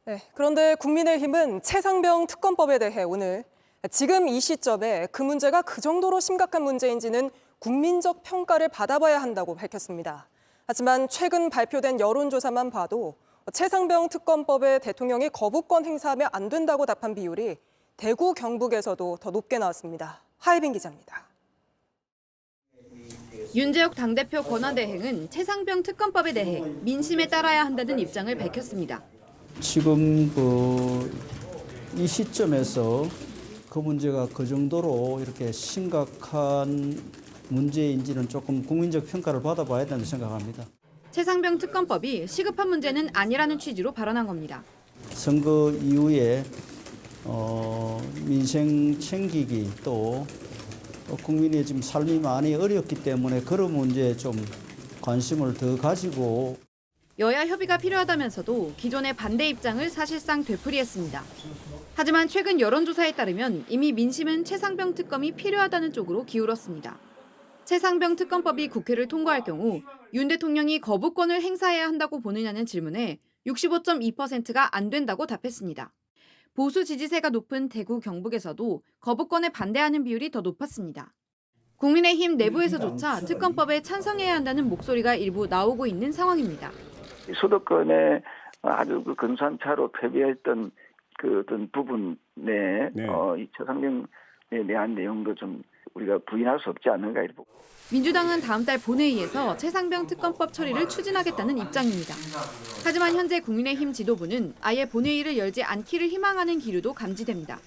네, 그런데 국민의힘은 최상병 특검법에 대해 오늘 지금 이 시점에 그 문제가 그 정도로 심각한 문제인지는 국민적 평가를 받아봐야 한다고 밝혔습니다. 하지만 최근 발표된 여론조사만 봐도 최상병 특검법에 대통령이 거부권 행사하면 안 된다고 답한 비율이 대구, 경북에서도 더 높게 나왔습니다. 하예빈 기자입니다. 윤재욱 당대표 권한대행은 최상병 특검법에 대해 민심에 따라야 한다는 입장을 밝혔습니다. 지금 이 시점에서 그 문제가 그 정도로 이렇게 심각한 문제인지는 조금 국민적 평가를 받아봐야 된다고 생각합니다. 최상병 특검법이 시급한 문제는 아니라는 취지로 발언한 겁니다. 선거 이후에 민생 챙기기 또 국민의 지금 삶이 많이 어렵기 때문에 그런 문제에 좀 관심을 더 가지고 여야 협의가 필요하다면서도 기존의 반대 입장을 사실상 되풀이했습니다. 하지만 최근 여론조사에 따르면 이미 민심은 최상병 특검이 필요하다는 쪽으로 기울었습니다. 최상병 특검법이 국회를 통과할 경우 윤 대통령이 거부권을 행사해야 한다고 보느냐는 질문에 65.2%가 안 된다고 답했습니다. 보수 지지세가 높은 대구, 경북에서도 거부권에 반대하는 비율이 더 높았습니다. 국민의힘 내부에서조차 특검법에 찬성해야 한다는 목소리가 일부 나오고 있는 상황입니다. 수도권에 아주 근소한 차로 패배했던 그 어떤 부분에 이 최상병에 대한 내용도 좀 우리가 부인할 수 없지 않는가 이렇게 보고. 민주당은 다음 달 본회의에서 최상병 특검법 처리를 추진하겠다는 입장입니다. 하지만 현재 국민의힘 지도부는 아예 본회의를 열지 않기를 희망하는 기류도 감지됩니다.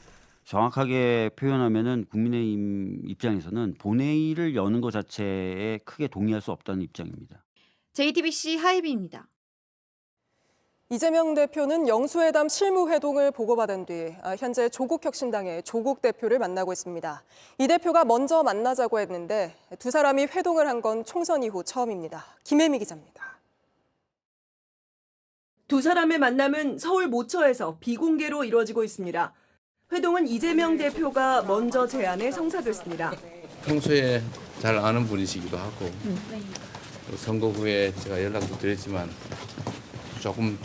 정확하게 표현하면은 국민의힘 입장에서는 본회의를 여는 것 자체에 크게 동의할 수 없다는 입장입니다. JTBC 하예빈입니다. 이재명 대표는 영수회담 실무회동을 보고받은 뒤 현재 조국혁신당의 조국 대표를 만나고 있습니다. 이 대표가 먼저 만나자고 했는데 두 사람이 회동을 한 건 총선 이후 처음입니다. 김혜미 기자입니다. 두 사람의 만남은 서울 모처에서 비공개로 이루어지고 있습니다. 회동은 이재명 대표가 먼저 제안해 성사됐습니다. 평소에 잘 아는 분이시기도 하고 선거 후에 제가 연락도 드렸지만 조금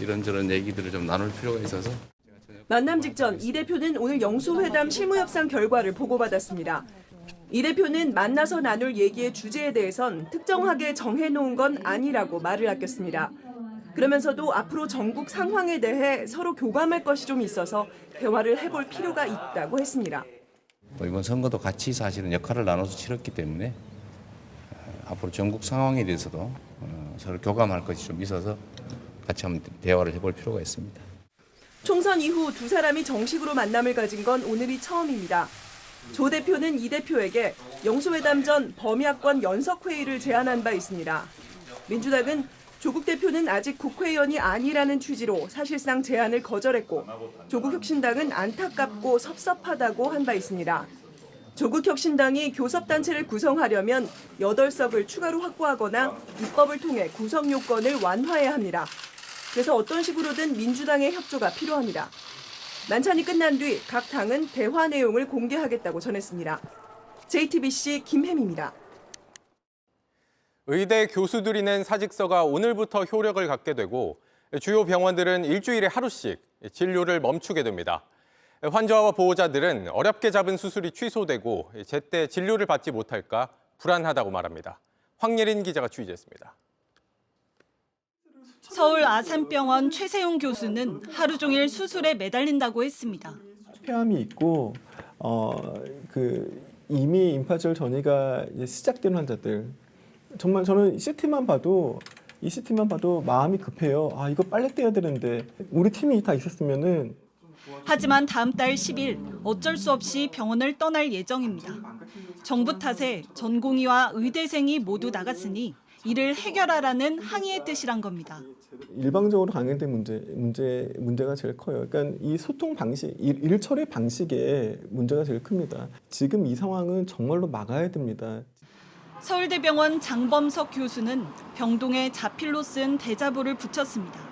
이런저런 얘기들을 좀 나눌 필요가 있어서. 만남 직전 이 대표는 오늘 영수회담 실무협상 결과를 보고받았습니다. 이 대표는 만나서 나눌 얘기의 주제에 대해선 특정하게 정해놓은 건 아니라고 말을 아꼈습니다. 그러면서도 앞으로 전국 상황에 대해 서로 교감할 것이 좀 있어서 대화를 해볼 필요가 있다고 했습니다. 이번 선거도 같이 사실은 역할을 나눠서 치렀기 때문에 앞으로 전국 상황에 대해서도 서로 교감할 것이 좀 있어서 같이 한번 대화를 해볼 필요가 있습니다. 총선 이후 두 사람이 정식으로 만남을 가진 건 오늘이 처음입니다. 조 대표는 이 대표에게 영수회담 전 범야권 연석회의를 제안한 바 있습니다. 민주당은 조국 대표는 아직 국회의원이 아니라는 취지로 사실상 제안을 거절했고 조국혁신당은 안타깝고 섭섭하다고 한 바 있습니다. 조국혁신당이 교섭단체를 구성하려면 8석을 추가로 확보하거나 입법을 통해 구성 요건을 완화해야 합니다. 그래서 어떤 식으로든 민주당의 협조가 필요합니다. 만찬이 끝난 뒤 각 당은 대화 내용을 공개하겠다고 전했습니다. JTBC 김혜미입니다. 의대 교수들이 낸 사직서가 오늘부터 효력을 갖게 되고 주요 병원들은 일주일에 하루씩 진료를 멈추게 됩니다. 환자와 보호자들은 어렵게 잡은 수술이 취소되고 제때 진료를 받지 못할까 불안하다고 말합니다. 황예린 기자가 취재했습니다. 서울 아산병원 최세용 교수는 하루 종일 수술에 매달린다고 했습니다. 폐암이 있고 이미 임파절 전이가 시작된 환자들 정말 저는 이 CT만 봐도 마음이 급해요. 이거 빨리 떼야 되는데 우리 팀이 다 있었으면은. 하지만 다음 달 10일 어쩔 수 없이 병원을 떠날 예정입니다. 정부 탓에 전공의와 의대생이 모두 나갔으니 이를 해결하라는 항의의 뜻이란 겁니다. 일방적으로 강행된 문제가 제일 커요. 그러니까 이 소통 방식, 일 처리 방식에 문제가 제일 큽니다. 지금 이 상황은 정말로 막아야 됩니다. 서울대병원 장범석 교수는 병동에 자필로 쓴 대자보를 붙였습니다.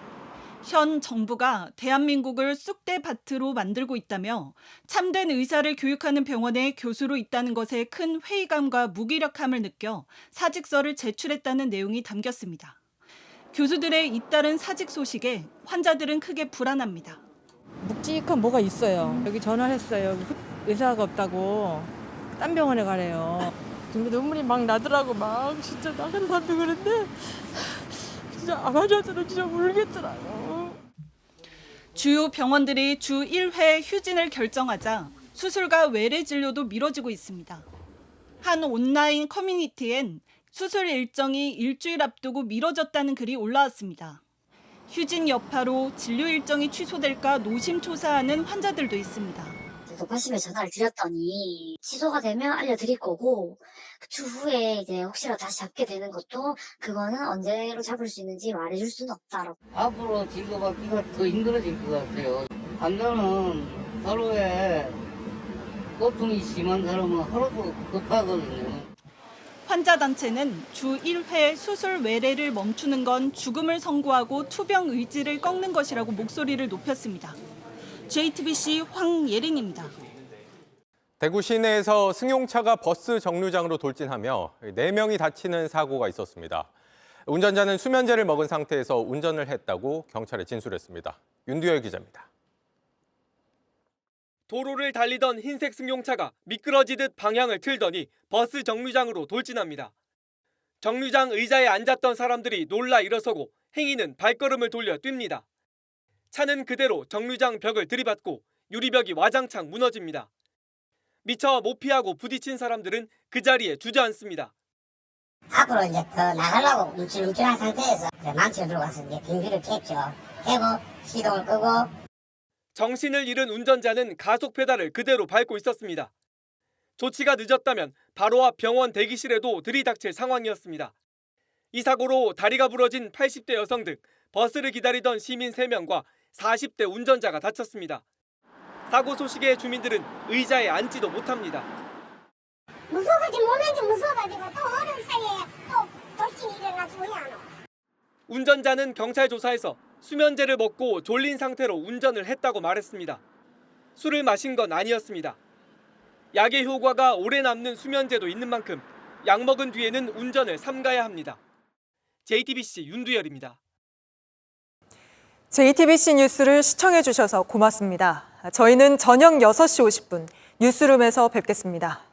현 정부가 대한민국을 쑥대밭으로 만들고 있다며 참된 의사를 교육하는 병원에 교수로 있다는 것에 큰 회의감과 무기력함을 느껴 사직서를 제출했다는 내용이 담겼습니다. 교수들의 잇따른 사직 소식에 환자들은 크게 불안합니다. 묵직한 뭐가 있어요. 여기 전화를 했어요. 의사가 없다고 딴 병원에 가래요. 근데 눈물이 막 나더라고. 막 진짜 나가는 사람도 그런데 진짜 아마존들은 진짜 울겠더라고. 주요 병원들이 주 1회 휴진을 결정하자 수술과 외래 진료도 미뤄지고 있습니다. 한 온라인 커뮤니티엔 수술 일정이 일주일 앞두고 미뤄졌다는 글이 올라왔습니다. 휴진 여파로 진료 일정이 취소될까 노심초사하는 환자들도 있습니다. 높아심에 전화를 드렸더니 취소가 되면 알려드릴 거고 그 추후에 이제 혹시라도 다시 잡게 되는 것도 그거는 언제로 잡을 수 있는지 말해줄 수는 없다라고. 앞으로 진료받기가 더 힘들어질 것 같아요. 환자는 하루에 고통이 심한 사람은 하루도 급하거든요. 환자 단체는 주 1회 수술 외래를 멈추는 건 죽음을 선고하고 투병 의지를 꺾는 것이라고 목소리를 높였습니다. JTBC 황예린입니다. 대구 시내에서 승용차가 버스 정류장으로 돌진하며 4명이 다치는 사고가 있었습니다. 운전자는 수면제를 먹은 상태에서 운전을 했다고 경찰에 진술했습니다. 윤두열 기자입니다. 도로를 달리던 흰색 승용차가 미끄러지듯 방향을 틀더니 버스 정류장으로 돌진합니다. 정류장 의자에 앉았던 사람들이 놀라 일어서고 행인은 발걸음을 돌려 뜁니다. 차는 그대로 정류장 벽을 들이받고 유리벽이 와장창 무너집니다. 미처 못 피하고 부딪힌 사람들은 그 자리에 주저앉습니다. 앞으로 이제 더 나가려고 움찔움찔한 상태에서 망치를 들고 가서 이제 빙기를 캤죠. 캐고 시동을 끄고. 정신을 잃은 운전자는 가속 페달을 그대로 밟고 있었습니다. 조치가 늦었다면 바로 앞 병원 대기실에도 들이닥칠 상황이었습니다. 이 사고로 다리가 부러진 80대 여성 등 버스를 기다리던 시민 3명과 40대 운전자가 다쳤습니다. 사고 소식에 주민들은 의자에 앉지도 못합니다. 무서워가지고 몸이 무서워가지고 또 어른 사이에 또 돌진이 일어나서 왜 안 와? 운전자는 경찰 조사에서 수면제를 먹고 졸린 상태로 운전을 했다고 말했습니다. 술을 마신 건 아니었습니다. 약의 효과가 오래 남는 수면제도 있는 만큼 약 먹은 뒤에는 운전을 삼가야 합니다. JTBC 윤두열입니다. JTBC 뉴스를 시청해 주셔서 고맙습니다. 저희는 저녁 6시 50분 뉴스룸에서 뵙겠습니다.